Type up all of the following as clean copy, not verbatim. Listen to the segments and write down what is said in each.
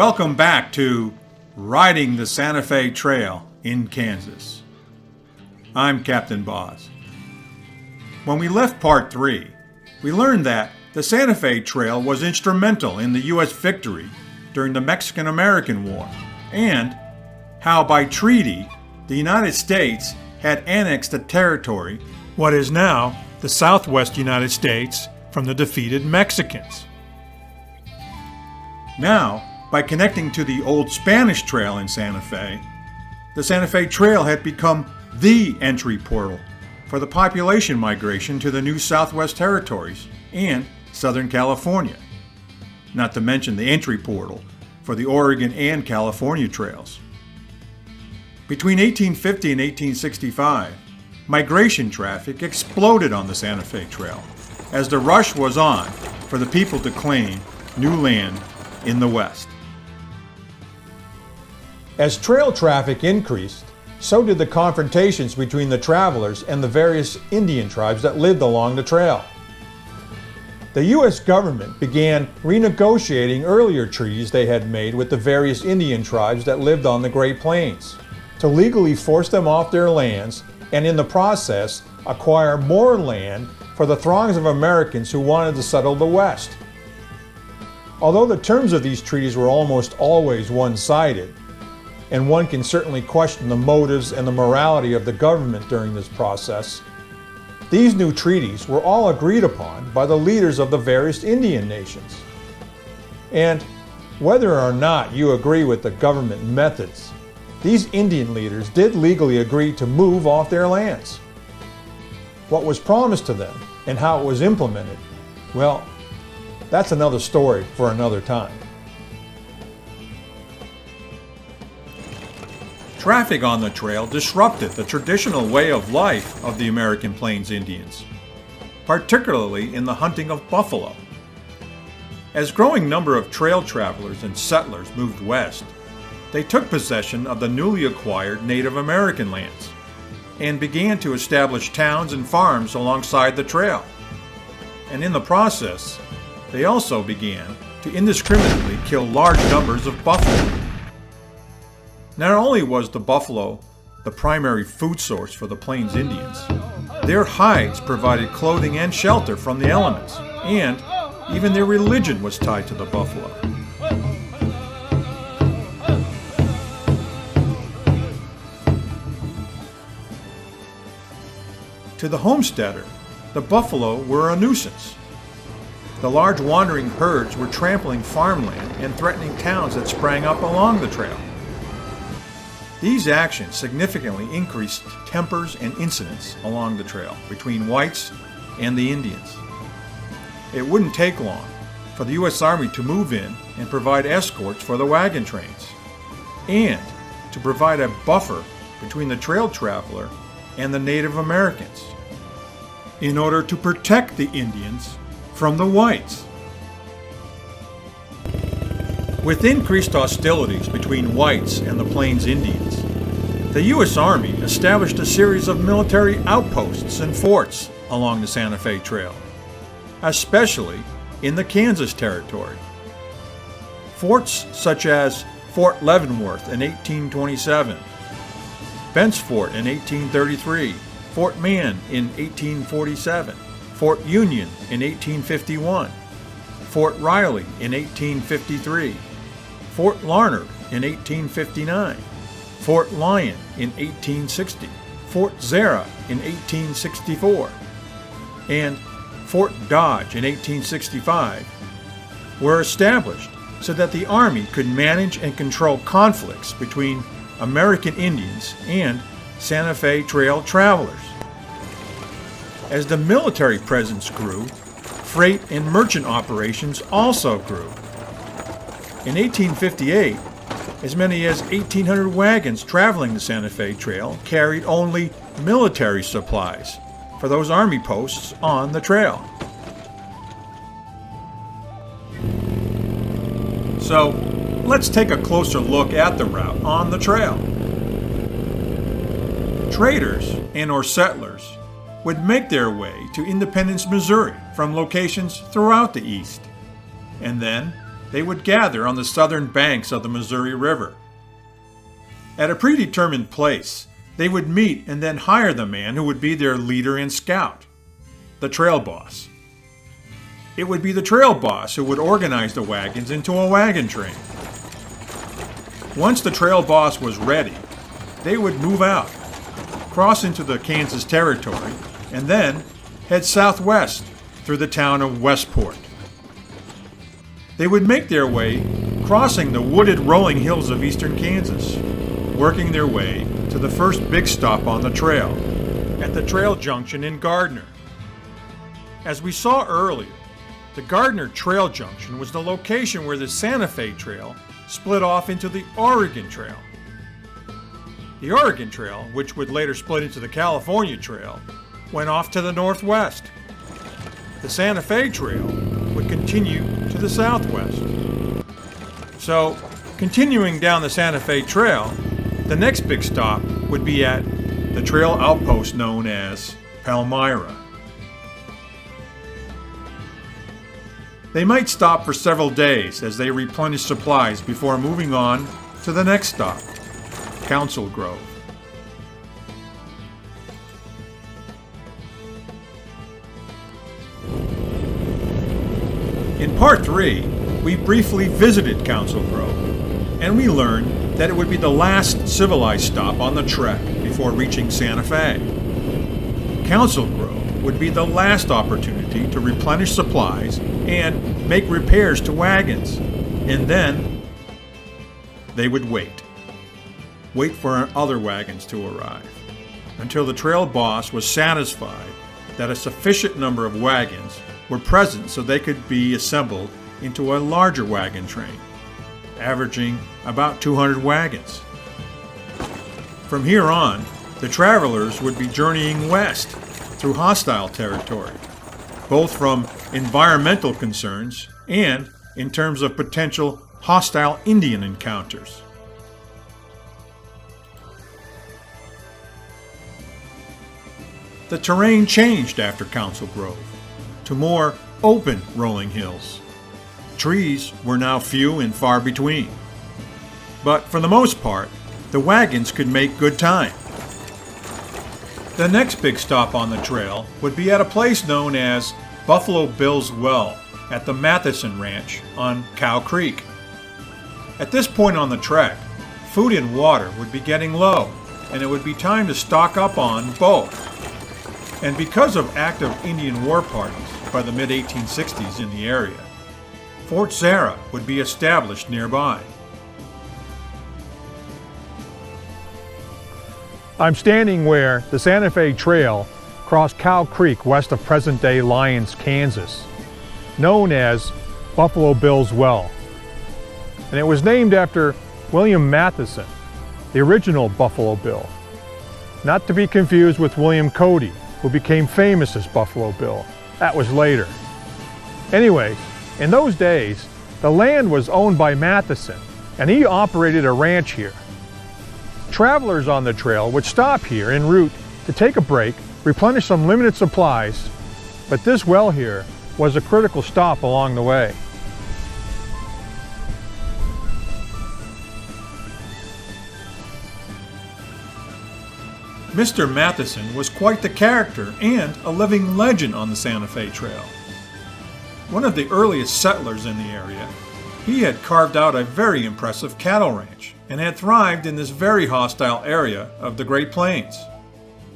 Welcome back to Riding the Santa Fe Trail in Kansas. I'm Cap'n Boz. When we left Part 3, we learned that the Santa Fe Trail was instrumental in the U.S. victory during the Mexican-American War, and how by treaty the United States had annexed the territory, what is now the southwest United States, from the defeated Mexicans. Now, by connecting to the old Spanish Trail in Santa Fe, the Santa Fe Trail had become the entry portal for the population migration to the new Southwest Territories and Southern California, not to mention the entry portal for the Oregon and California trails. Between 1850 and 1865, migration traffic exploded on the Santa Fe Trail as the rush was on for the people to claim new land in the West. As trail traffic increased, so did the confrontations between the travelers and the various Indian tribes that lived along the trail. The U.S. government began renegotiating earlier treaties they had made with the various Indian tribes that lived on the Great Plains to legally force them off their lands and in the process acquire more land for the throngs of Americans who wanted to settle the West. Although the terms of these treaties were almost always one-sided, and one can certainly question the motives and the morality of the government during this process, these new treaties were all agreed upon by the leaders of the various Indian nations. And whether or not you agree with the government methods, these Indian leaders did legally agree to move off their lands. What was promised to them and how it was implemented, well, that's another story for another time. Traffic on the trail disrupted the traditional way of life of the American Plains Indians, particularly in the hunting of buffalo. As growing number of trail travelers and settlers moved west, they took possession of the newly acquired Native American lands and began to establish towns and farms alongside the trail. And in the process, they also began to indiscriminately kill large numbers of buffalo. Not only was the buffalo the primary food source for the Plains Indians, their hides provided clothing and shelter from the elements, and even their religion was tied to the buffalo. To the homesteader, the buffalo were a nuisance. The large wandering herds were trampling farmland and threatening towns that sprang up along the trail. These actions significantly increased tempers and incidents along the trail between whites and the Indians. It wouldn't take long for the U.S. Army to move in and provide escorts for the wagon trains, and to provide a buffer between the trail traveler and the Native Americans, in order to protect the Indians from the whites. With increased hostilities between whites and the Plains Indians, the U.S. Army established a series of military outposts and forts along the Santa Fe Trail, especially in the Kansas Territory. Forts such as Fort Leavenworth in 1827, Bent's Fort in 1833, Fort Mann in 1847, Fort Union in 1851, Fort Riley in 1853, Fort Larned in 1859, Fort Lyon in 1860, Fort Zara in 1864, and Fort Dodge in 1865 were established so that the Army could manage and control conflicts between American Indians and Santa Fe Trail travelers. As the military presence grew, freight and merchant operations also grew. In 1858, as many as 1,800 wagons traveling the Santa Fe Trail carried only military supplies for those Army posts on the trail. So, let's take a closer look at the route on the trail. Traders and/or settlers would make their way to Independence, Missouri from locations throughout the East, and then they would gather on the southern banks of the Missouri River. At a predetermined place, they would meet and then hire the man who would be their leader and scout, the trail boss. It would be the trail boss who would organize the wagons into a wagon train. Once the trail boss was ready, they would move out, cross into the Kansas territory, and then head southwest through the town of Westport. They would make their way crossing the wooded rolling hills of eastern Kansas, working their way to the first big stop on the trail, at the trail junction in Gardner. As we saw earlier, the Gardner Trail Junction was the location where the Santa Fe Trail split off into the Oregon Trail. The Oregon Trail, which would later split into the California Trail, went off to the northwest. The Santa Fe Trail would continue to the southwest. So, continuing down the Santa Fe Trail, the next big stop would be at the trail outpost known as Palmyra. They might stop for several days as they replenished supplies before moving on to the next stop, Council Grove. In Part 3, we briefly visited Council Grove, and we learned that it would be the last civilized stop on the trek before reaching Santa Fe. Council Grove would be the last opportunity to replenish supplies and make repairs to wagons, and then they would wait for other wagons to arrive, until the trail boss was satisfied that a sufficient number of wagons were present so they could be assembled into a larger wagon train, averaging about 200 wagons. From here on, the travelers would be journeying west through hostile territory, both from environmental concerns and in terms of potential hostile Indian encounters. The terrain changed after Council Grove to more open rolling hills. Trees were now few and far between. But for the most part, the wagons could make good time. The next big stop on the trail would be at a place known as Buffalo Bill's Well at the Mathewson Ranch on Cow Creek. At this point on the trek, food and water would be getting low, and it would be time to stock up on both. And because of active Indian war parties by the mid-1860s in the area, Fort Sarah would be established nearby. I'm standing where the Santa Fe Trail crossed Cow Creek west of present-day Lyons, Kansas, known as Buffalo Bill's Well. And it was named after William Mathewson, the original Buffalo Bill, not to be confused with William Cody, who became famous as Buffalo Bill. That was later. Anyways, in those days, the land was owned by Mathewson, and he operated a ranch here. Travelers on the trail would stop here en route to take a break, replenish some limited supplies, but this well here was a critical stop along the way. Mr. Mathewson was quite the character and a living legend on the Santa Fe Trail. One of the earliest settlers in the area, he had carved out a very impressive cattle ranch and had thrived in this very hostile area of the Great Plains.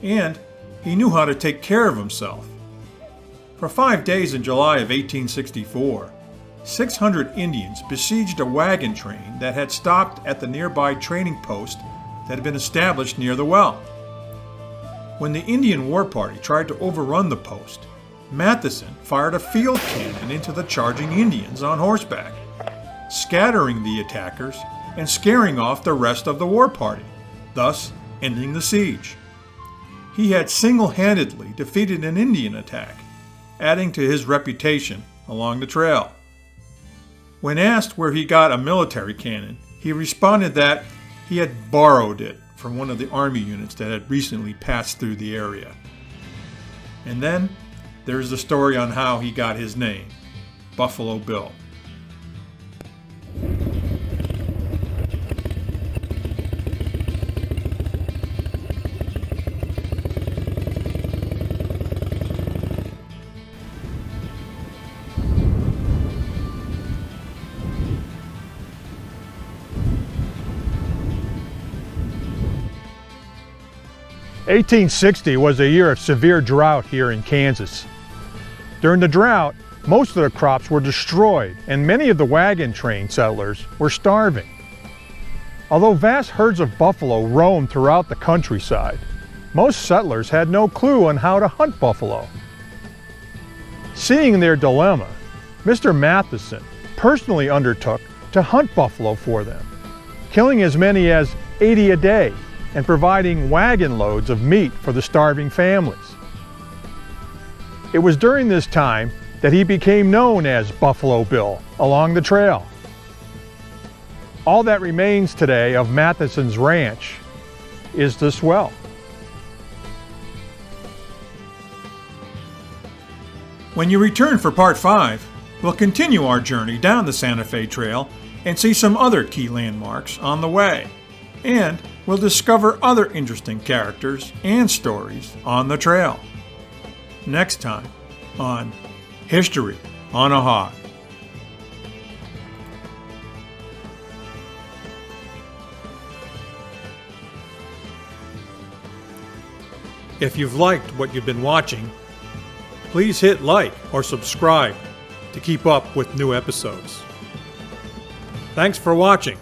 And he knew how to take care of himself. For 5 days in July of 1864, 600 Indians besieged a wagon train that had stopped at the nearby trading post that had been established near the well. When the Indian war party tried to overrun the post, Mathewson fired a field cannon into the charging Indians on horseback, scattering the attackers and scaring off the rest of the war party, thus ending the siege. He had single-handedly defeated an Indian attack, adding to his reputation along the trail. When asked where he got a military cannon, he responded that he had borrowed it from one of the army units that had recently passed through the area. And then there's the story on how he got his name, Buffalo Bill. 1860 was a year of severe drought here in Kansas. During the drought, most of the crops were destroyed and many of the wagon train settlers were starving. Although vast herds of buffalo roamed throughout the countryside, most settlers had no clue on how to hunt buffalo. Seeing their dilemma, Mr. Mathewson personally undertook to hunt buffalo for them, killing as many as 80 a day and providing wagon loads of meat for the starving families. It was during this time that he became known as Buffalo Bill along the trail. All that remains today of Mathewson's ranch is this well. When you return for Part 5, we'll continue our journey down the Santa Fe Trail and see some other key landmarks on the way. And we'll discover other interesting characters and stories on the trail. Next time on History on a Hog. If you've liked what you've been watching, please hit like or subscribe to keep up with new episodes. Thanks for watching.